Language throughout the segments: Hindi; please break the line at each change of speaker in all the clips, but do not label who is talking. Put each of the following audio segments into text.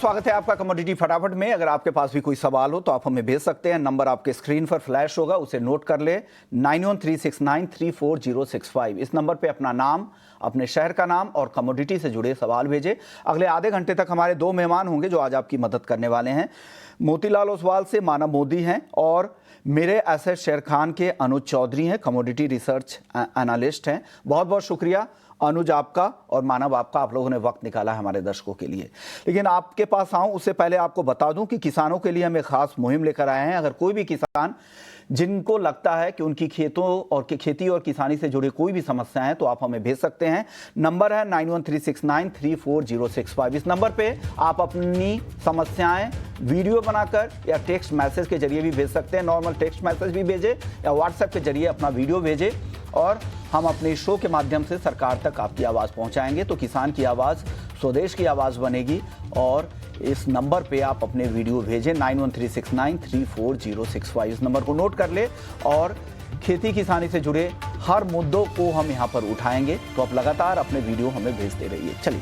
स्वागत है आपका कमोडिटी फटाफट में। अगर आपके पास भी कोई सवाल हो तो आप हमें भेज सकते हैं। नंबर आपके स्क्रीन पर फ्लैश होगा, उसे नोट कर ले 9136934065। इस नंबर पे अपना नाम, अपने शहर का नाम और कमोडिटी से जुड़े सवाल भेजें। अगले आधे घंटे तक हमारे दो मेहमान होंगे जो आज आपकी मदद करने वाले हैं। मोतीलाल ओसवाल से मानव मोदी हैं और मेरे एसेट शेयर खान के अनुज चौधरी हैं, कमोडिटी रिसर्च एनालिस्ट हैं। बहुत बहुत शुक्रिया अनुज आपका और मानव आपका, आप लोगों ने वक्त निकाला है हमारे दर्शकों के लिए। लेकिन आपके पास आऊं उससे पहले आपको बता दूं कि किसानों के लिए हम एक खास मुहिम लेकर आए हैं। अगर कोई भी किसान जिनको लगता है कि उनकी खेती और किसानी से जुड़ी कोई भी समस्या है तो आप हमें भेज सकते हैं। नंबर है 9136934065। इस नंबर पे आप अपनी समस्याएं वीडियो बनाकर या टेक्स्ट मैसेज के जरिए भी भेज सकते हैं। नॉर्मल टेक्स्ट मैसेज भी भेजें या व्हाट्सएप के जरिए अपना वीडियो भेजें और हम अपने शो के माध्यम से सरकार तक आपकी आवाज़ पहुंचाएंगे। तो किसान की आवाज़ स्वदेश की आवाज़ बनेगी। और इस नंबर पे आप अपने वीडियो भेजें 9136934065। इस नंबर को नोट कर ले और खेती किसानी से जुड़े हर मुद्दों को हम यहाँ पर उठाएंगे। तो आप लगातार अपने वीडियो हमें भेजते रहिए। चलिए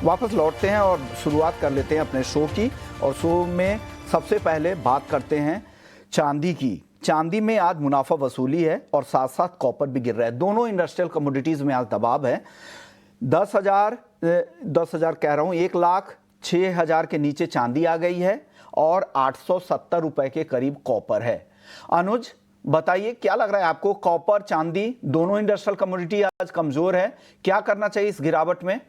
वापस लौटते हैं और शुरुआत कर लेते हैं अपने शो की। और शो में सबसे पहले बात करते हैं चांदी की। चांदी में आज मुनाफा वसूली है और साथ साथ कॉपर भी गिर रहा है। दोनों इंडस्ट्रियल कमोडिटीज़ में आज दबाव है। 10,000 कह रहा हूँ, 1,06,000 के नीचे चांदी आ गई है और 870 रुपए के करीब कॉपर है। अनुज बताइए, क्या लग रहा है आपको? कॉपर चांदी दोनों इंडस्ट्रियल कमोडिटी आज कमजोर है, क्या करना चाहिए इस गिरावट में?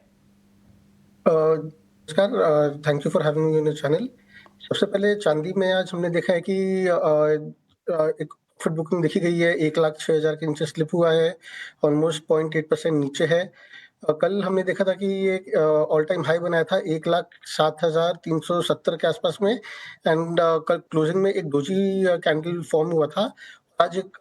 नमस्कार, thank you for having me on your channel. सबसे पहले चांदी में आज हमने देखा है कि एक प्रॉफिट बुकिंग देखी गई है, 1,06,000 के नीचे स्लिप हुआ है, ऑलमोस्ट 0.8% नीचे है। कल हमने देखा था कि ये ऑल टाइम हाई बनाया था 1,07,370 के आसपास में एंड कल क्लोजिंग में एक डोजी कैंडल फॉर्म हुआ था। आज एक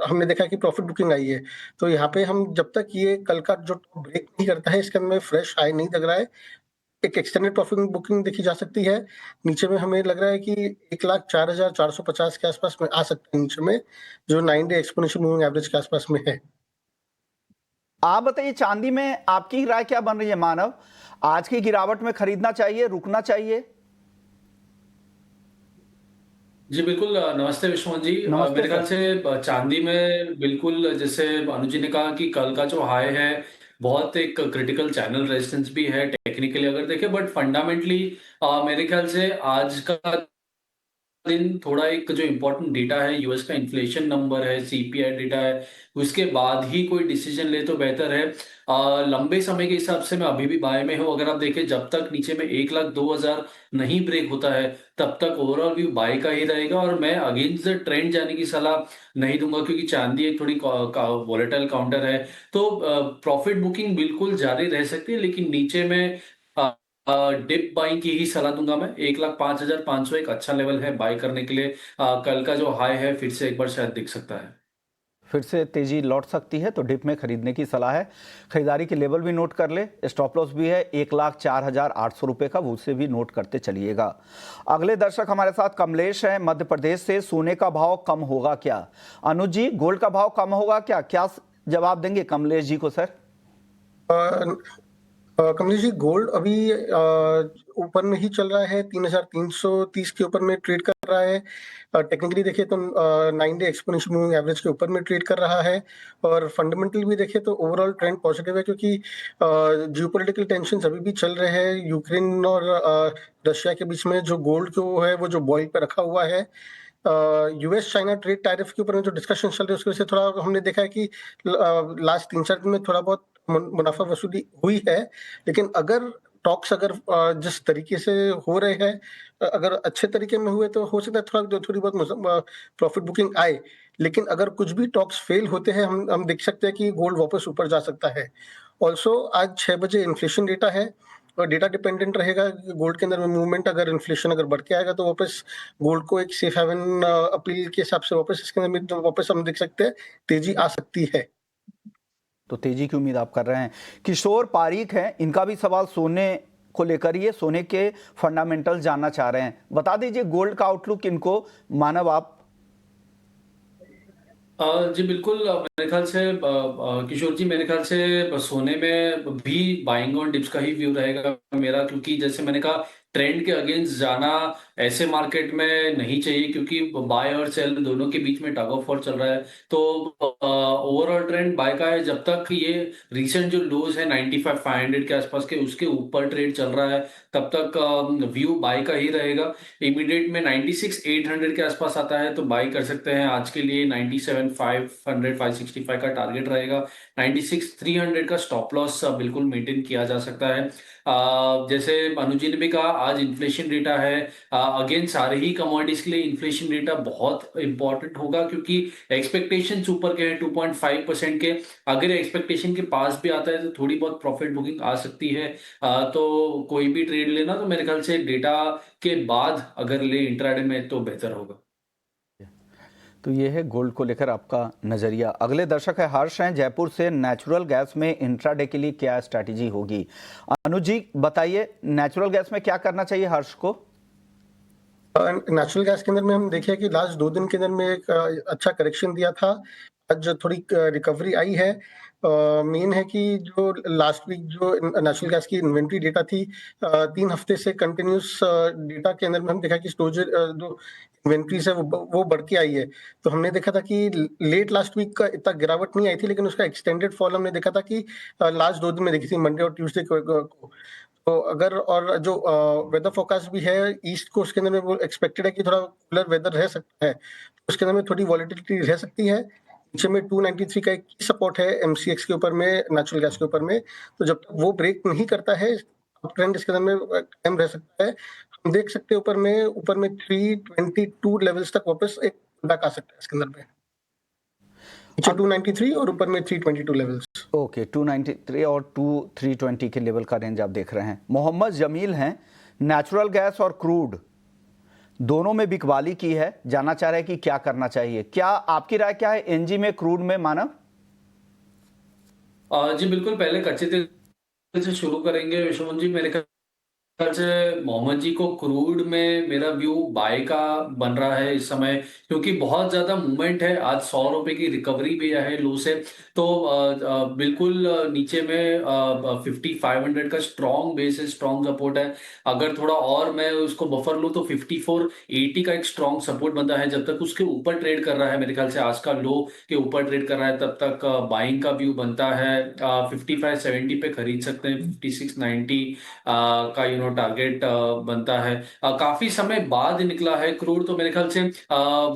हमने देखा कि प्रॉफिट बुकिंग आई है। तो यहाँ पे हम जब तक ये कल का जो ब्रेक नहीं करता है, इसके अंदर फ्रेश हाई नहीं लग रहा है, एक एक्सटेंडेड प्रॉफिट बुकिंग देखी जा सकती है। नीचे में हमें लग रहा है कि 1,04,450 के आसपास में आ सकते हैं नीचे में, जो 9 डे एक्सपोनेंशियल मूविंग एवरेज के आसपास में है।
आप बताइए, चांदी में आपकी राय क्या बन रही है मानव? आज की गिरावट में खरीदना चाहिए, रुकना चाहिए?
जी बिल्कुल। नमस्ते विश्वनाथ जी।
नमस्ते
मेरे ख्याल
सर।
से चांदी में बिल्कुल, जैसे अनुज जी ने कहा कि कल का जो हाई है बहुत एक क्रिटिकल चैनल रेजिस्टेंस भी है टेक्निकली अगर देखें, बट फंडामेंटली मेरे ख्याल से आज का दिन थोड़ा एक जो इम्पोर्टेंट डेटा है, यूएस का इन्फ्लेशन नंबर है, सीपीआई डेटा है, उसके बाद ही कोई डिसीजन ले तो बेहतर है। लंबे समय के हिसाब से मैं अभी भी बाय में हूँ। अगर आप देखें, जब तक नीचे में 1,02,000 नहीं ब्रेक होता है तब तक ओवरऑल व्यू बाय का ही रहेगा और मैं अगेंस्ट द ट्रेंड जाने की सलाह नहीं दूंगा, क्योंकि चांदी एक थोड़ी वॉलेटाइल काउंटर है। तो प्रॉफिट बुकिंग बिल्कुल जारी रह सकती है, लेकिन नीचे में डिप बाइंग की ही सलाह दूंगा मैं। 1,05,500 एक अच्छा लेवल है बाय करने के लिए। कल का जो हाई है फिर से एक बार शायद दिख सकता है,
फिर से तेजी लौट सकती है, तो डिप में खरीदने की सलाह है। खरीदारी के लेवल भी नोट कर ले। स्टॉप लॉस भी है 1,04,800 रुपए का, वो उसे भी नोट करते चलिएगा। अगले दर्शक हमारे साथ कमलेश है मध्य प्रदेश से। सोने का भाव कम होगा क्या? अनुज जी, गोल्ड का भाव कम होगा क्या? क्या जवाब देंगे कमलेश जी को सर?
कमलेश जी, गोल्ड अभी ऊपर में ही चल रहा है, 3,330 के ऊपर में ट्रेड कर रहा है। टेक्निकली देखिए तो 9 डे एक्सपोनेंशियल मूविंग एवरेज के ऊपर में ट्रेड कर रहा है और फंडामेंटल भी देखिए तो ओवरऑल ट्रेंड पॉजिटिव है, क्योंकि जियोपॉलिटिकल टेंशन अभी भी चल रहे हैं यूक्रेन और रशिया के बीच में। जो गोल्ड को है वो जो बॉइल पे रखा हुआ है। यूएस चाइना ट्रेड टैरिफ के ऊपर में जो डिस्कशन चल रही है उसकी वजह से थोड़ा हमने देखा है कि लास्ट 3-4 दिन में थोड़ा बहुत मुनाफा वसूली हुई है। लेकिन अगर टॉक्स जिस तरीके से हो रहे हैं, अगर अच्छे तरीके में हुए तो हो सकता है थोड़ी बहुत प्रॉफिट बुकिंग आए। लेकिन अगर कुछ भी टॉक्स फेल होते हैं, हम देख सकते हैं कि गोल्ड वापस ऊपर जा सकता है। ऑल्सो आज 6 बजे इन्फ्लेशन डेटा है और डेटा डिपेंडेंट रहेगा गोल्ड के अंदर में मूवमेंट। अगर इन्फ्लेशन बढ़ के आएगा तो वापस गोल्ड को एक सेफ हेवन अपील के हिसाब से वापस इसके अंदर में वापस हम देख सकते हैं तेजी आ सकती है।
तो तेजी की उम्मीद आप कर रहे हैं। किशोर पारीक हैं, इनका भी सवाल सोने को लेकर ही है। सोने के फंडामेंटल जानना चाह रहे हैं, बता दीजिए गोल्ड का आउटलुक इनको। मानव आप?
जी बिल्कुल, मेरे ख्याल से किशोर जी, मेरे ख्याल से सोने में भी बाइंग ऑन डिप्स का ही व्यू रहेगा मेरा, क्योंकि जैसे मैंने कहा, ट्रेंड के अगेंस्ट जाना ऐसे मार्केट में नहीं चाहिए, क्योंकि बाय और सेल दोनों के बीच में टग ऑफ वॉर चल रहा है। तो ओवरऑल ट्रेंड बाय का है। जब तक ये रीसेंट जो लोज है 95,500 के आसपास के, उसके ऊपर ट्रेड चल रहा है, तब तक व्यू बाय का ही रहेगा। इमीडिएट में 96,800 के आसपास आता है तो बाई कर सकते हैं। आज के लिए 97,500 565 का टारगेट रहेगा। 96,300 का स्टॉप लॉस बिल्कुल मेंटेन किया जा सकता है। जैसे अनुज जी ने भी कहा, आज इन्फ्लेशन डेटा है। अगेन सारे ही कमोडिटीज के लिए इन्फ्लेशन डेटा बहुत इंपॉर्टेंट होगा, क्योंकि एक्सपेक्टेशन ऊपर के हैं 2.5% के। अगर एक्सपेक्टेशन के पास भी आता है तो थोड़ी बहुत प्रॉफिट बुकिंग आ सकती है। तो कोई भी ट्रेड लेना तो मेरे ख्याल से डेटा के बाद अगर ले इंट्राडे में तो बेहतर होगा।
तो ये है गोल्ड को लेकर आपका नजरिया। अगले दर्शक है हर्ष हैं जयपुर से। नेचुरल गैस में इंट्राडे के लिए क्या स्ट्रैटेजी होगी? अनुज जी बताइए, नेचुरल गैस में क्या करना चाहिए हर्ष को?
नेचुरल गैस के अंदर में हम देखे कि लास्ट 2 दिन के अंदर में एक अच्छा करेक्शन दिया था। आज थोड़ी रिकवरी आई है। मेन है कि जो लास्ट वीक जो नेचुरल गैस की इन्वेंट्री डेटा थी, 3 हफ्ते से कंटिन्यूस डेटा के अंदर में हम देखा कि स्टोरेज जो इन्वेंट्रीज है वो बढ़ के आई है। तो हमने देखा था कि लेट लास्ट वीक का इतना गिरावट नहीं आई थी, लेकिन उसका एक्सटेंडेड फॉल हमने देखा था कि लास्ट 2 दिन में देखी थी, मंडे और ट्यूसडे को। तो अगर और जो वेदर फोरकास्ट भी है ईस्ट कोस्ट के अंदर में, वो एक्सपेक्टेड है कि थोड़ा कूलर वेदर रह सकता है, तो उसके अंदर में थोड़ी वॉलेटिलिटी रह सकती है। नीचे में 293 का एक सपोर्ट है एमसीएक्स के ऊपर में, नेचुरल गैस के ऊपर में। तो जब तक वो ब्रेक नहीं करता है, ट्रेंड इसके अंदर में कायम रह सकता है। हम देख सकते हैं ऊपर में 322 लेवल्स तक वापस एक बैक आ सकता है इसके अंदर में। नीचे 293 और ऊपर में 322 लेवल्स।
ओके, 293 और 320 के लेवल का रेंज आप देख रहे हैं। मोहम्मद जमील हैं, नेचुरल गैस और क्रूड दोनों में बिकवाली की है, जानना चाह रहे हैं कि क्या करना चाहिए। क्या आपकी राय क्या है एनजी में, क्रूड में मानव?
जी बिल्कुल, पहले कच्चे तेल से शुरू करेंगे विश्वमोहन जी। मेरे ख्याल से मोहम्मद जी को क्रूड में मेरा व्यू बाय का बन रहा है इस समय, क्योंकि बहुत ज्यादा मूवमेंट है। आज 100 रुपए की रिकवरी भी है लो से। तो बिल्कुल नीचे में 5,500 का स्ट्रॉन्ग बेस है, स्ट्रॉन्ग सपोर्ट है। अगर थोड़ा और मैं उसको बफर लूं तो 5480 का एक स्ट्रॉन्ग सपोर्ट बनता है। जब तक उसके ऊपर ट्रेड कर रहा है, मेरे ख्याल से आज का लो के ऊपर ट्रेड कर रहा है, तब तक बाइंग का व्यू बनता है। 5570 पे खरीद सकते हैं। 5690 का टारगेट बनता है। काफी समय बाद निकला है क्रूड, तो मेरे ख्याल से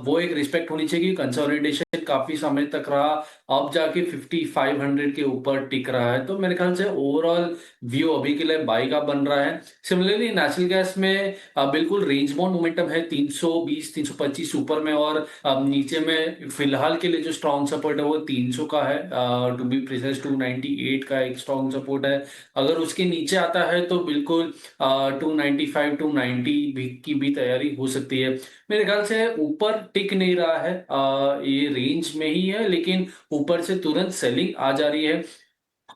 वो एक रिस्पेक्ट होनी चाहिए। कंसोलिडेशन काफी समय तक रहा, अब जाके 5500 के ऊपर टिक रहा है। तो मेरे ख्याल से ओवरऑल व्यू अभी के लिए बाई का बन रहा है। सिमिलरली नेचुरल गैस में बिल्कुल रेंज बाउंड मोमेंटम है 320 325 ऊपर में, और नीचे में फिलहाल के लिए जो स्ट्रॉन्ग सपोर्ट है वो 300 का है। टू बी प्रिसाइज 298 का एक स्ट्रॉन्ग सपोर्ट है। अगर उसके नीचे आता है तो बिल्कुल 295 290 की भी तैयारी हो सकती है। मेरे ख्याल से ऊपर टिक नहीं रहा है, ये रेंज में ही है, लेकिन ऊपर से तुरंत सेलिंग आ जा रही है।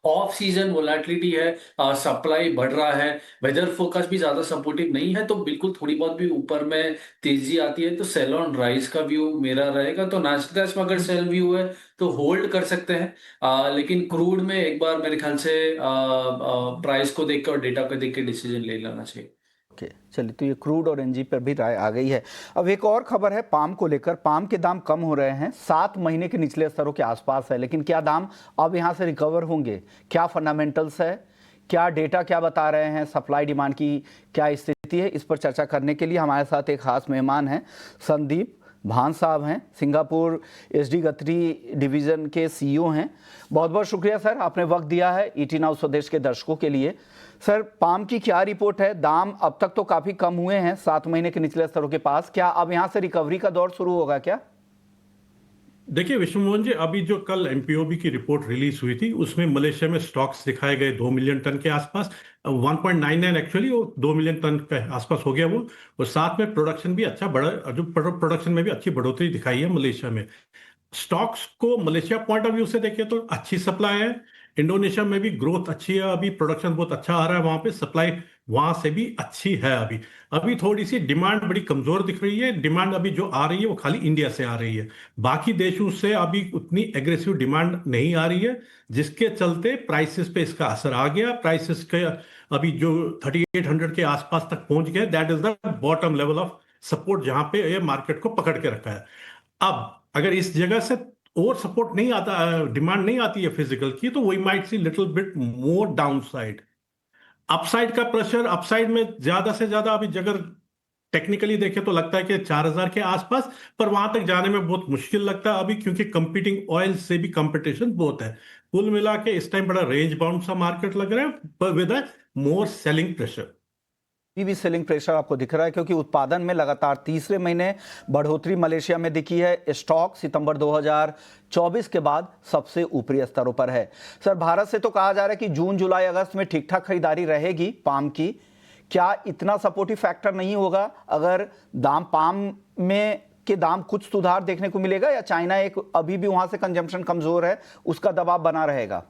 ऑफ सीजन वोलेटिलिटी है, सप्लाई बढ़ रहा है, वेदर फोरकास्ट भी ज्यादा सपोर्टिव नहीं है, तो बिल्कुल थोड़ी बहुत भी ऊपर में तेजी आती है तो सेल ऑन राइज का व्यू मेरा रहेगा। तो नेचुरल गैस में अगर सेल व्यू है तो होल्ड कर सकते हैं। लेकिन क्रूड में एक बार मेरे ख्याल से प्राइस को देख के और डेटा को देख के डिसीजन ले लेना चाहिए।
ओके, चलिए, तो ये क्रूड और एनजी पर भी राय आ गई है। अब एक और खबर है पाम को लेकर। पाम के दाम कम हो रहे हैं, 7 महीने के निचले स्तरों के आसपास है, लेकिन क्या दाम अब यहां से रिकवर होंगे? क्या फंडामेंटल्स है, क्या डेटा क्या बता रहे हैं, सप्लाई डिमांड की क्या स्थिति है? इस पर चर्चा करने के लिए हमारे साथ एक खास मेहमान हैं, संदीप भान साहब हैं, सिंगापुर एसडी गत्री डिवीज़न के सीईओ हैं। बहुत बहुत शुक्रिया सर, आपने वक्त दिया है ईटी नाउ स्वदेश के दर्शकों के लिए। सर, पाम की क्या रिपोर्ट है? दाम अब तक तो काफ़ी कम हुए हैं 7 महीने के निचले स्तरों के पास, क्या अब यहाँ से रिकवरी का दौर शुरू होगा क्या?
देखिए विश्वमोहन जी, अभी जो कल एमपीओबी की रिपोर्ट रिलीज हुई थी उसमें मलेशिया में स्टॉक्स दिखाए गए 2 मिलियन टन के आसपास। 1.99 एक्चुअली वो 2 मिलियन टन के आसपास हो गया वो। और साथ में प्रोडक्शन भी अच्छा बढ़ा, जो प्रोडक्शन में भी अच्छी बढ़ोतरी दिखाई है मलेशिया में। स्टॉक्स को मलेशिया पॉइंट ऑफ व्यू से देखें तो अच्छी सप्लाई है। इंडोनेशिया में भी ग्रोथ अच्छी है, अभी प्रोडक्शन बहुत अच्छा आ रहा है, वहां पे सप्लाई वहां से भी अच्छी है। अभी अभी थोड़ी सी डिमांड बड़ी कमजोर दिख रही है। डिमांड अभी जो आ रही है वो खाली इंडिया से आ रही है, बाकी देशों से अभी उतनी एग्रेसिव डिमांड नहीं आ रही है, जिसके चलते प्राइसेस पे इसका असर आ गया। प्राइसेस के अभी जो 3800 के आसपास तक पहुंच गए, that is the bottom level of support जहां पे ये मार्केट को पकड़ के रखा है। अब अगर इस जगह से और सपोर्ट नहीं आता, डिमांड नहीं आती है फिजिकल की, तो we might see little bit more downside. Upside का प्रेशर, अपसाइड में ज्यादा से ज्यादा अभी अगर टेक्निकली देखें तो लगता है कि 4000 के आसपास, पर वहां तक जाने में बहुत मुश्किल लगता है अभी, क्योंकि कंपीटिंग ऑयल से भी कंपटीशन बहुत है। कुल मिला के इस टाइम बड़ा रेंज बाउंड सा मार्केट लग रहा है, पर with a more selling pressure.
अभी भी सेलिंग प्रेशर आपको दिख रहा है, क्योंकि उत्पादन में लगातार तीसरे महीने बढ़ोतरी मलेशिया में दिखी है। स्टॉक सितंबर 2024 के बाद सबसे ऊपरी स्तरों पर है। सर, भारत से तो कहा जा रहा है कि जून जुलाई अगस्त में ठीक ठाक खरीदारी रहेगी पाम की। क्या इतना सपोर्टिव फैक्टर नहीं होगा अगर दाम पाम में के दाम कुछ सुधार देखने को मिलेगा, या चाइना एक अभी भी वहां से कंजम्पशन कमजोर है, उसका दबाव बना रहेगा?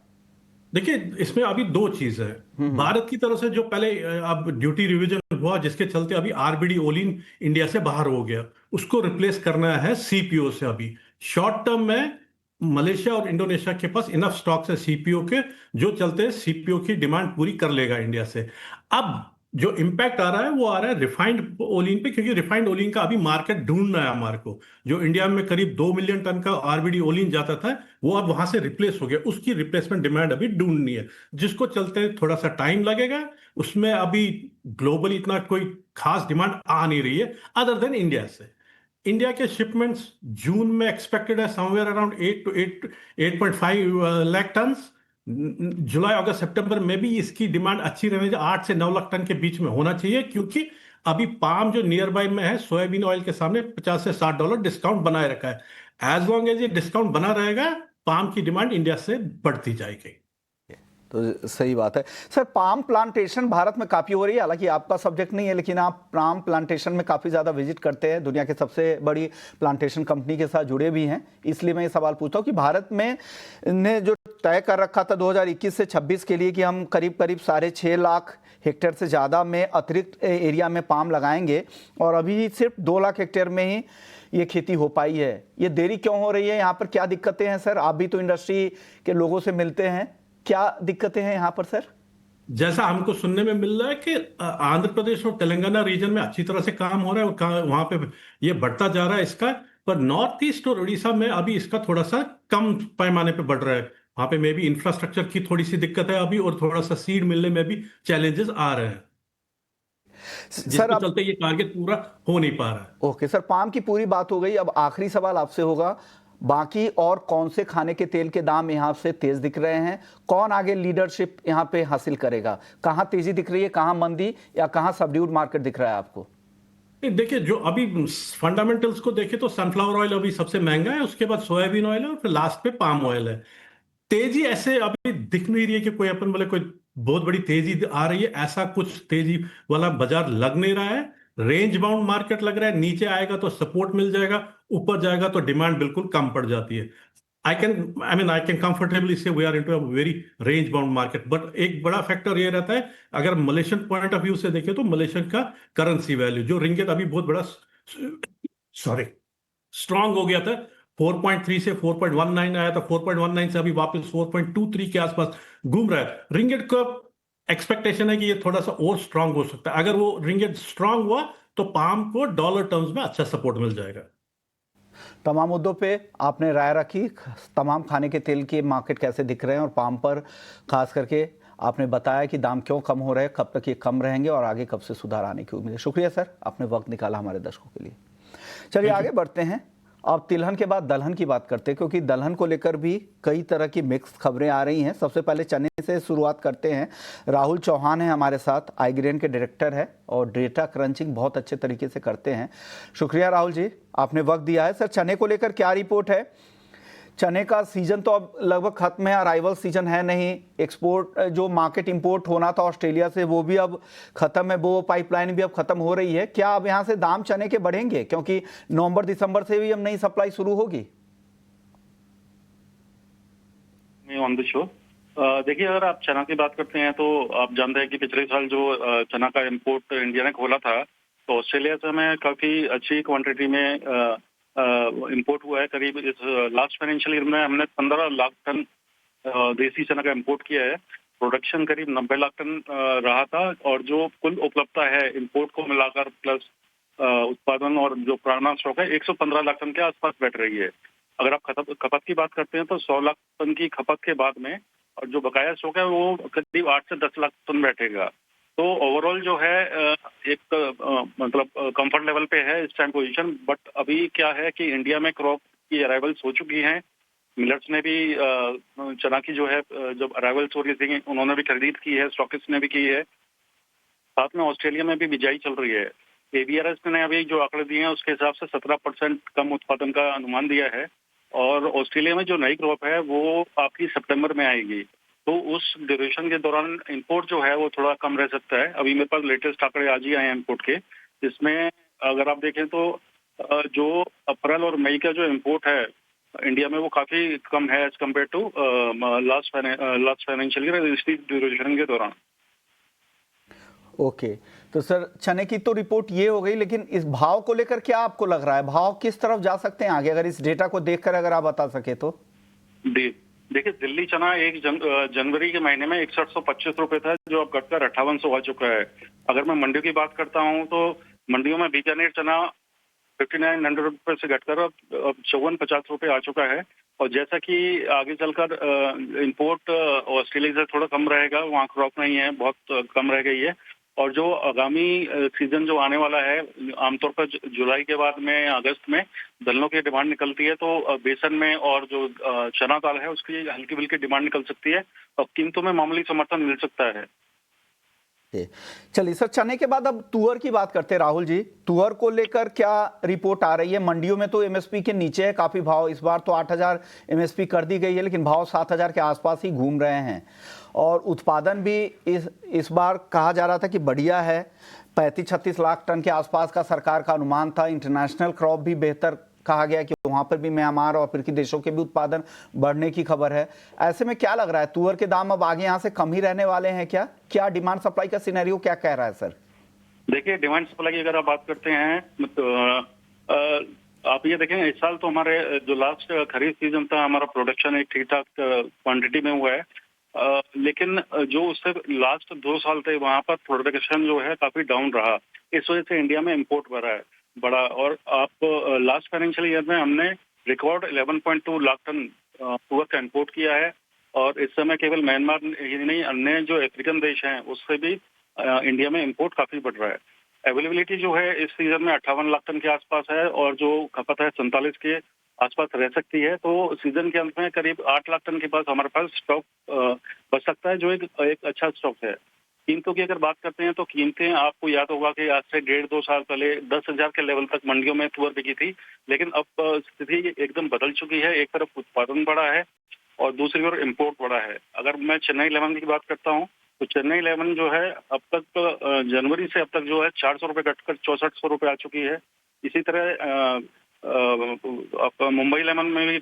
देखिए, इसमें अभी दो चीज है। भारत की तरफ से जो पहले अब ड्यूटी रिवीजन हुआ, जिसके चलते अभी आरबीडी ओलिन इंडिया से बाहर हो गया, उसको रिप्लेस करना है सीपीओ से। अभी शॉर्ट टर्म में मलेशिया और इंडोनेशिया के पास इनफ स्टॉक्स है सीपीओ के, जो चलते सीपीओ की डिमांड पूरी कर लेगा इंडिया से। अब जो इम्पैक्ट आ रहा है वो आ रहा है रिफाइंड ओलिन पे, क्योंकि रिफाइंड ओलिन का अभी मार्केट ढूंढना है हमारे को। जो इंडिया में करीब 2 मिलियन टन का आरबीडी ओलिन जाता था, वो अब वहां से रिप्लेस हो गया। उसकी रिप्लेसमेंट डिमांड अभी ढूंढनी है, जिसको चलते थोड़ा सा टाइम लगेगा। उसमें अभी ग्लोबली इतना कोई खास डिमांड आ नहीं रही है अदर देन इंडिया से। इंडिया के शिपमेंट्स जून में एक्सपेक्टेड है समवेयर अराउंड 8.5 लाख टन। जुलाई अगस्त सितंबर में भी इसकी डिमांड अच्छी रहने, 8 से 9 लाख टन के बीच में होना चाहिए, क्योंकि अभी पाम जो नियर बाय में है सोयाबीन ऑयल के सामने $50 से $60 डिस्काउंट बनाए रखा है। एज लॉन्ग एज ये डिस्काउंट बना रहेगा, पाम की डिमांड इंडिया से बढ़ती जाएगी।
तो सही बात है। सर, पाम प्लांटेशन भारत में काफ़ी हो रही है, हालांकि आपका सब्जेक्ट नहीं है, लेकिन आप पाम प्लांटेशन में काफ़ी ज़्यादा विजिट करते हैं, दुनिया के सबसे बड़ी प्लांटेशन कंपनी के साथ जुड़े भी हैं, इसलिए मैं ये सवाल पूछता हूँ कि भारत में ने जो तय कर रखा था 2021 से 26 के लिए कि हम करीब करीब 6.5 लाख हेक्टेयर से ज़्यादा में अतिरिक्त एरिया में पाम लगाएंगे, और अभी सिर्फ 2 लाख हेक्टेयर में ही ये खेती हो पाई है। ये देरी क्यों हो रही है? यहाँ पर क्या दिक्कतें हैं सर? आप भी तो इंडस्ट्री के लोगों से मिलते हैं, क्या दिक्कतें हैं यहाँ पर सर?
जैसा हमको सुनने में मिल रहा है कि आंध्र प्रदेश और तेलंगाना रीजन में अच्छी तरह से काम हो रहा है, और वहां पे ये बढ़ता जा रहा है इसका। पर नॉर्थ ईस्ट और उड़ीसा में अभी इसका थोड़ा सा कम पैमाने पे बढ़ रहा है। वहां पे मे भी इंफ्रास्ट्रक्चर की थोड़ी सी दिक्कत है अभी, और थोड़ा सा सीड मिलने में भी चैलेंजेस आ रहे हैं, जिसके चलते ये टारगेट पूरा हो नहीं पा रहा है।
ओके सर, पाम की पूरी बात हो गई। अब आखिरी सवाल आपसे होगा, बाकी और कौन से खाने के तेल के दाम यहाँ से तेज दिख रहे हैं? कौन आगे लीडरशिप यहाँ पे हासिल करेगा? कहाँ तेजी दिख रही है, कहाँ मंदी, या कहाँ सबड्यूड मार्केट दिख रहा है आपको?
देखिए, जो अभी फंडामेंटल्स को देखें तो सनफ्लावर ऑयल अभी सबसे महंगा है, उसके बाद सोयाबीन ऑयल है, और फिर लास्ट पे पाम ऑयल है। तेजी ऐसे अभी दिख नहीं रही है कि कोई अपन बोले कोई बहुत बड़ी तेजी आ रही है, ऐसा कुछ तेजी वाला बाजार लग नहीं रहा है। रेंज बाउंड मार्केट लग रहा है, नीचे आएगा तो सपोर्ट मिल जाएगा, ऊपर जाएगा तो डिमांड बिल्कुल कम पड़ जाती है। I can comfortably say we are into a very range bound market. But एक बड़ा फैक्टर ये रहता है, अगर मलेशियन पॉइंट ऑफ व्यू से देखें तो मलेशियन का करेंसी वैल्यू, जो रिंगिट अभी बहुत बड़ा स्ट्रांग हो गया था, 4.3 से 4.19 आया था, 4.19 से अभी वापस 4.23 के आसपास घूम रहा है। रिंगिट का एक्सपेक्टेशन है कि ये थोड़ा सा और स्ट्रांग हो सकता है। अगर वो रिंगिट स्ट्रांग हुआ तो पाम को डॉलर टर्म्स में अच्छा सपोर्ट मिल जाएगा।
तमाम मुद्दों पे आपने राय रखी, तमाम खाने के तेल के मार्केट कैसे दिख रहे हैं, और पाम पर खास करके आपने बताया कि दाम क्यों कम हो रहे हैं, कब तक ये कम रहेंगे, और आगे कब से सुधार आने की उम्मीद है। शुक्रिया सर, आपने वक्त निकाला हमारे दर्शकों के लिए। चलिए आगे बढ़ते हैं। अब तिलहन के बाद दलहन की बात करते हैं, क्योंकि दलहन को लेकर भी कई तरह की मिक्स खबरें आ रही हैं। सबसे पहले चने से शुरुआत करते हैं। राहुल चौहान है हमारे साथ, आईग्रेन के डायरेक्टर है, और डेटा क्रंचिंग बहुत अच्छे तरीके से करते हैं। शुक्रिया राहुल जी, आपने वक्त दिया है। सर, चने को लेकर क्या रिपोर्ट है? चने का सीजन तो अब लगभग खत्म है, अराइवल सीजन है नहीं। एक्सपोर्ट जो मार्केट इंपोर्ट होना था ऑस्ट्रेलिया से, वो भी अब खत्म है, वो पाइपलाइन भी अब खत्म हो रही है। क्या अब यहाँ से दाम चने के बढ़ेंगे, क्योंकि नवंबर दिसंबर से भी अब नई सप्लाई शुरू होगी?
On the show. देखिए, अगर आप चना की बात करते हैं तो आप जानते हैं कि पिछले साल जो चना का इंपोर्ट इंडिया ने खोला था, तो ऑस्ट्रेलिया से हमें काफ़ी अच्छी क्वांटिटी में इंपोर्ट हुआ है। करीब इस लास्ट फाइनेंशियल ईयर में हमने 15 लाख टन देसी चना का इंपोर्ट किया है। प्रोडक्शन करीब 90 लाख टन रहा था और जो कुल उपलब्धता है इंपोर्ट को मिलाकर प्लस उत्पादन और जो पुराना स्टॉक है 115 लाख टन के आसपास बैठ रही है। अगर आप खपत की बात करते हैं तो 100 लाख टन की खपत के बाद में और जो बकाया स्टॉक है वो करीब 8 से 10 लाख टन बैठेगा। तो ओवरऑल जो है एक मतलब कंफर्ट लेवल पे है इस टाइम पोजीशन। बट अभी क्या है कि इंडिया में क्रॉप की अराइवल्स हो चुकी हैं। मिलर्स ने भी चना की जो है जब अराइवल्स हो रही थी उन्होंने भी खरीद की है, स्टॉकिस्ट ने भी की है। साथ में ऑस्ट्रेलिया में भी बिजाई चल रही है। एबीआरएस ने अभी जो आंकड़े दिए हैं उसके हिसाब से 17% कम उत्पादन का अनुमान दिया है और ऑस्ट्रेलिया में जो नई क्रॉप है वो आपकी सितंबर में आएगी। तो उस ड्यूरेशन के दौरान इंपोर्ट जो है वो थोड़ा कम रह सकता है। अभी मेरे पास लेटेस्ट आंकड़े आज ही आए हैं इंपोर्ट के, जिसमें अगर आप देखें तो जो अप्रैल और मई का जो इंपोर्ट है इंडिया में वो काफी कम है as compare to last financial year इसी ड्यूरेशन के दौरान।
ओके, तो सर चने की तो रिपोर्ट ये हो गई, लेकिन इस भाव को लेकर क्या आपको लग रहा है, भाव किस तरफ जा सकते हैं आगे, अगर इस डेटा को देखकर अगर आप बता सके तो?
देखिए, दिल्ली चना 1 जनवरी के महीने में 6125 रुपए था, जो अब घटकर 5800 आ चुका है। अगर मैं मंडियों की बात करता हूँ तो मंडियों में बीकानेर चना 5900 रुपए से घटकर अब 5450 रुपए आ चुका है। और जैसा कि आगे चलकर इंपोर्ट ऑस्ट्रेलिया से थोड़ा कम रहेगा, वहाँ क्रॉप नहीं है, बहुत कम रह गई है। और जो आगामी सीजन जो आने वाला है आमतौर पर जुलाई के बाद में अगस्त में दलनों की डिमांड निकलती है, तो बेसन में और जो चना दाल है उसकी हल्की फुल्की डिमांड निकल सकती है और कीमतों में मामूली समर्थन मिल सकता है।
चलिए सर, चने के बाद अब तुअर की बात करते हैं। राहुल जी, तुअर को लेकर क्या रिपोर्ट आ रही है? मंडियों में तो एमएसपी के नीचे है काफी भाव, इस बार तो 8000 एमएसपी कर दी गई है, लेकिन भाव 7000 के आसपास ही घूम रहे हैं और उत्पादन भी इस बार कहा जा रहा था कि बढ़िया है, 35-36 लाख टन के आसपास का सरकार का अनुमान था। इंटरनेशनल क्रॉप भी बेहतर कहा गया कि वहां पर भी म्यांमार और अफ्रीकी देशों के भी उत्पादन बढ़ने की खबर है। ऐसे में क्या लग रहा है, तुअर के दाम अब आगे यहाँ से कम ही रहने वाले हैं क्या डिमांड सप्लाई का सिनेरियो क्या कह रहा है सर?
देखिए, डिमांड सप्लाई की अगर आप बात करते हैं तो आप ये देखें, इस साल तो हमारे जो लास्ट खरीफ सीजन था हमारा प्रोडक्शन एक ठीक ठाक क्वांटिटी में हुआ है, लेकिन जो उससे लास्ट 2 साल थे वहां पर प्रोडक्शन जो है काफी डाउन रहा। इस वजह से इंडिया में इंपोर्ट बढ़ा और आप लास्ट फाइनेंशियल ईयर में हमने रिकॉर्ड 11.2 लाख टन तुअर का इंपोर्ट किया है और इस समय केवल म्यांमार ही नहीं, अन्य जो अफ्रीकन देश हैं उससे भी इंडिया में इंपोर्ट काफी बढ़ रहा है। अवेलेबिलिटी जो है इस सीजन में 58 लाख टन के आसपास है और जो खपत है 47 के आसपास रह सकती है। तो सीजन के अंत में करीब 8 लाख टन के पास हमारे पास स्टॉक बच सकता है, जो एक अच्छा स्टॉक है। कीमतों की अगर बात करते हैं तो कीमतें आपको याद होगा कि आज से 1.5-2 साल पहले 10,000 के लेवल तक मंडियों में तुअर बिकी थी, लेकिन अब स्थिति एकदम बदल चुकी है। एक तरफ उत्पादन बढ़ा है और दूसरी ओर इम्पोर्ट बढ़ा है। अगर मैं चेन्नई 11 की बात करता हूँ तो चेन्नई 11 जो है अब तक जनवरी से अब तक जो है 400 रुपये घटकर 6400 रुपये आ चुकी है। इसी तरह मुंबई 11 में भी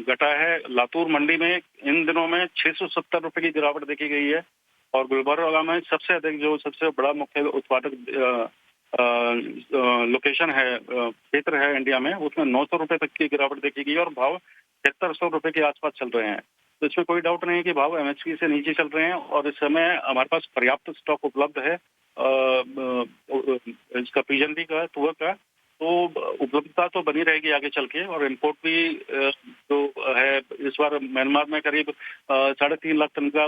घटा है। लातूर मंडी में इन दिनों में 670 रुपये की गिरावट देखी गई है और गुलबर्गा में सबसे अधिक जो सबसे बड़ा मुख्य उत्पादक लोकेशन है, क्षेत्र है इंडिया में, उसमें 900 रुपये तक की गिरावट देखी गई और भाव 7300 रुपये के आसपास चल रहे हैं। तो इसमें कोई डाउट नहीं है कि भाव एमएसपी से नीचे चल रहे हैं और इस समय हमारे पास पर्याप्त स्टॉक उपलब्ध है इसका पीएनबी का, तुअर का। तो उपलब्धता तो बनी रहेगी आगे चल के और इम्पोर्ट भी जो है इस बार म्यांमार में करीब 3.5 लाख टन का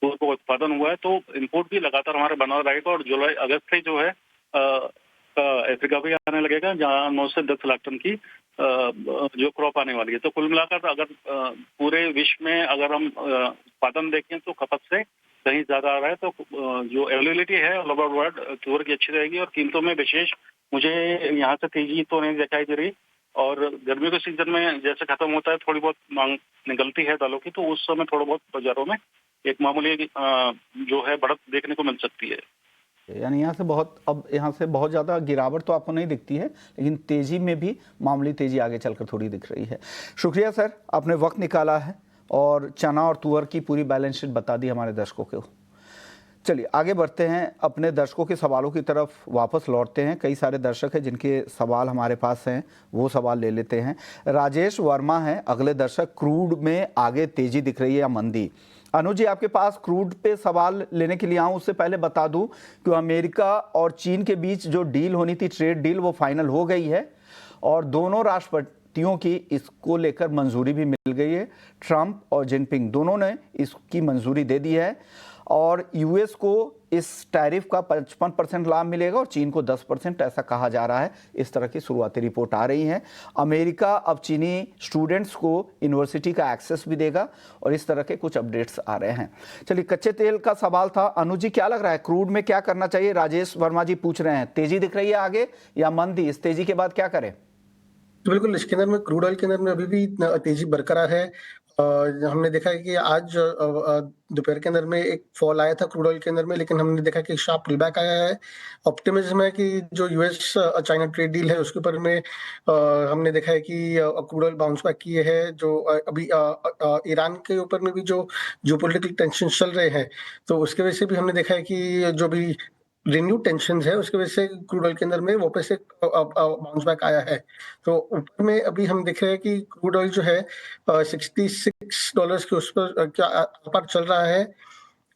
उत्पादन हुआ है, तो इम्पोर्ट भी लगातार हमारे बना रहेगा और जुलाई अगस्त से जो है अफ्रीका भी आने लगेगा, जहाँ 9 से 10 लाख टन की जो क्रॉप आने वाली है। तो कुल मिलाकर अगर पूरे विश्व में अगर हम उत्पादन देखें तो खपत से कहीं ज्यादा आ रहा है, तो जो अवेलेबिलिटी है ऑल ओवर वर्ल्ड तुअर की अच्छी रहेगी और कीमतों में विशेष मुझे यहाँ से तेजी तो नहीं दिखाई दे रही। और गर्मियों के सीजन में जैसे खत्म होता है थोड़ी बहुत मांग निकलती है दालों की, तो उस समय थोड़ा बहुत बाजारों में एक मामूली जो है बढ़त देखने को मिल सकती है।
यानी यहाँ से बहुत ज़्यादा गिरावट तो आपको नहीं दिखती है, लेकिन तेज़ी में भी मामूली तेज़ी आगे चलकर थोड़ी दिख रही है। शुक्रिया सर, आपने वक्त निकाला है और चना और तुअर की पूरी बैलेंस शीट बता दी हमारे दर्शकों को। चलिए आगे बढ़ते हैं, अपने दर्शकों के सवालों की तरफ वापस लौटते हैं। कई सारे दर्शक हैं जिनके सवाल हमारे पास हैं, वो सवाल ले लेते हैं। राजेश वर्मा हैं अगले दर्शक, क्रूड में आगे तेजी दिख रही है या मंदी? अनुज जी, आपके पास क्रूड पे सवाल लेने के लिए आऊँ उससे पहले बता दूं कि अमेरिका और चीन के बीच जो डील होनी थी, ट्रेड डील, वो फाइनल हो गई है और दोनों राष्ट्रपतियों की इसको लेकर मंजूरी भी मिल गई है। ट्रंप और जिनपिंग दोनों ने इसकी मंजूरी दे दी है और यूएस को इस टैरिफ का 55% लाभ मिलेगा और चीन को 10%, ऐसा कहा जा रहा है। इस तरह की शुरुआती रिपोर्ट आ रही है। अमेरिका अब चीनी स्टूडेंट्स को यूनिवर्सिटी का एक्सेस भी देगा और इस तरह के कुछ अपडेट्स आ रहे हैं। चलिए, कच्चे तेल का सवाल था। अनुज जी, क्या लग रहा है क्रूड में क्या करना चाहिए? राजेश वर्मा जी पूछ रहे हैं, तेजी दिख रही है आगे या मंदी? इस तेजी के बाद क्या करें?
तो बिल्कुल इसके अंदर में क्रूड ऑयल के अंदर में अभी भी तेजी बरकरार है। हमने देखा है कि आज दोपहर के अंदर में एक फॉल आया था क्रूड ऑयल के अंदर में, लेकिन हमने देखा कि शार्प पुल बैक आया है। ऑप्टिमिज्म है कि जो यूएस चाइना ट्रेड डील है उसके ऊपर में हमने देखा है कि क्रूड ऑयल बाउंस बैक किए है। जो अभी ईरान के ऊपर में भी जो जियोपॉलिटिकल टेंशन चल रहे हैं, तो उसके वजह से भी हमने देखा है कि जो भी रिन्यूड टेंशंस है उसकी वजह से क्रूड ऑयल के अंदर में वापस एक बाउंस बैक आया है। तो ऊपर में अभी हम देख रहे हैं कि क्रूड ऑयल जो है $66 के उस पर क्या पर चल रहा है।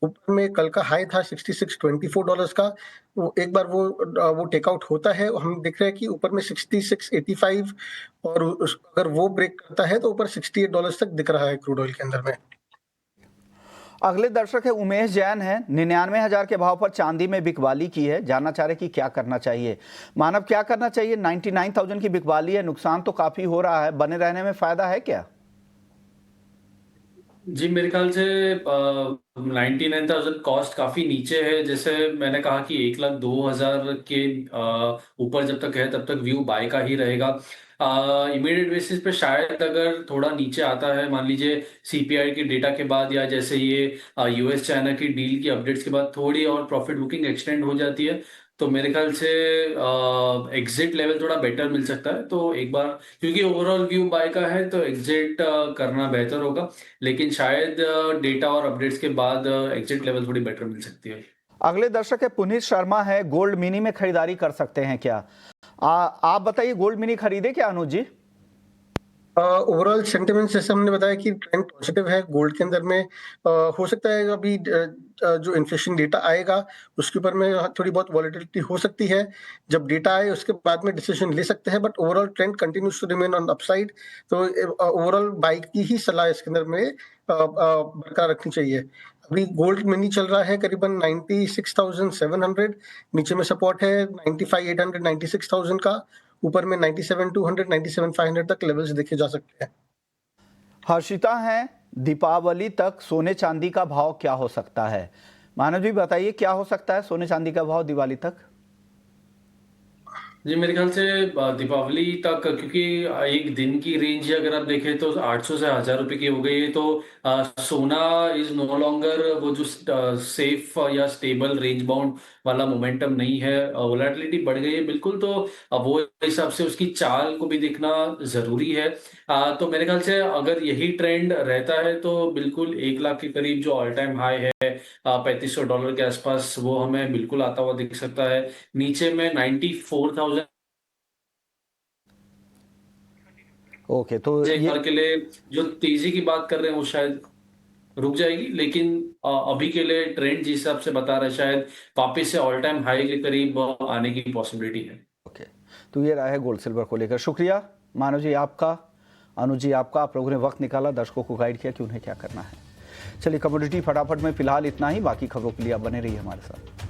ऊपर में कल का हाई था $66.24 का। वो एक बार वो टेकआउट होता है, हम देख रहे हैं कि ऊपर में 66.85 और अगर वो ब्रेक करता है तो ऊपर $68 तक दिख रहा है क्रूड ऑयल के अंदर में।
अगले दर्शक है उमेश जैन है, 99,000 के भाव पर चांदी में बिकवाली की है, जानना चाह रहे कि क्या करना चाहिए? मानव, क्या करना चाहिए? 99,000 की बिकवाली है, नुकसान तो काफी हो रहा है, बने रहने में फायदा है क्या?
जी, मेरे ख्याल से 99,000 कॉस्ट काफी नीचे है। जैसे मैंने कहा कि 1,02,000 के ऊपर जब तक है तब तक व्यू बाय का ही रहेगा। इमीडिएट बेसिस पे शायद अगर थोड़ा नीचे आता है, मान लीजिए सीपीआई के डेटा के बाद या जैसे ये यूएस चाइना की डील की अपडेट्स के बाद थोड़ी और प्रॉफिट बुकिंग एक्सटेंड हो जाती है, तो मेरे ख्याल से एग्जिट लेवल थोड़ा बेटर मिल सकता है। तो एक बार, क्योंकि ओवरऑल व्यू बाय का है तो एग्जिट करना बेहतर होगा, लेकिन शायद डेटा और अपडेट्स के बाद एग्जिट लेवल थोड़ी बेटर मिल सकती है।
अगले दर्शक है पुनीत शर्मा है, गोल्ड मिनी में खरीदारी कर सकते हैं क्या? आप बताइए, गोल्ड मिनी खरीदे क्या अनुज जी?
ओवरऑल सेंटिमेंट जैसे हमने बताया कि ट्रेंड पॉजिटिव है गोल्ड के अंदर में। हो सकता है अभी जो इन्फ्लेशन डेटा आएगा उसके ऊपर में थोड़ी बहुत वॉलेटिलिटी हो सकती है। जब डेटा आए उसके बाद में डिसीजन ले सकते हैं, but overall trend continues to remain on upside. तो ओवरऑल बाइक की ही सलाह इसके अंदर में बरकरार रखनी चाहिए। अभी गोल्ड मिनी चल रहा है करीबन 96,700, नीचे में सपोर्ट है 95,800, 96,000 का, ऊपर में 97,200, 97,500 तक लेवल्स देखे जा सकते हैं।
हर्षिता हैं, दीपावली तक सोने चांदी का भाव क्या हो सकता है? मानव जी बताइए, क्या हो सकता है सोने चांदी का भाव दिवाली तक?
जी, मेरे ख्याल से दीपावली तक, क्योंकि एक दिन की रेंज अगर आप देखें तो 800 से 1,000 रुपए की हो गई है, तो सोना इज नो लॉन्गर वो जो सेफ या स्टेबल रेंज बाउंड वाला मोमेंटम नहीं है। वोलेटिलिटी बढ़ गई है बिल्कुल, तो वो हिसाब से उसकी चाल को भी देखना जरूरी है। तो मेरे ख्याल से अगर यही ट्रेंड रहता है तो बिल्कुल 1 लाख के करीब जो ऑल टाइम हाई है $3,500 के आसपास, वो हमें बिल्कुल आता हुआ दिख सकता है। नीचे में 94,000
ओके, तो
एक बार के लिए जो तेजी की बात कर रहे हैं वो शायद रुक जाएगी, लेकिन अभी के लिए ट्रेंड जिस हिसाब से बता रहा है शायद वापस से ऑल टाइम हाई के करीब आने की पॉसिबिलिटी है।
ओके, तो ये रहा है गोल्ड सिल्वर को लेकर। शुक्रिया मानव जी आपका, अनुज जी आपका, आप लोगों ने वक्त निकाला, दर्शकों को गाइड किया कि उन्हें क्या करना है। चलिए, कमोडिटी फटाफट में फिलहाल इतना ही, बाकी खबरों के लिए आप बने रहिए हमारे साथ।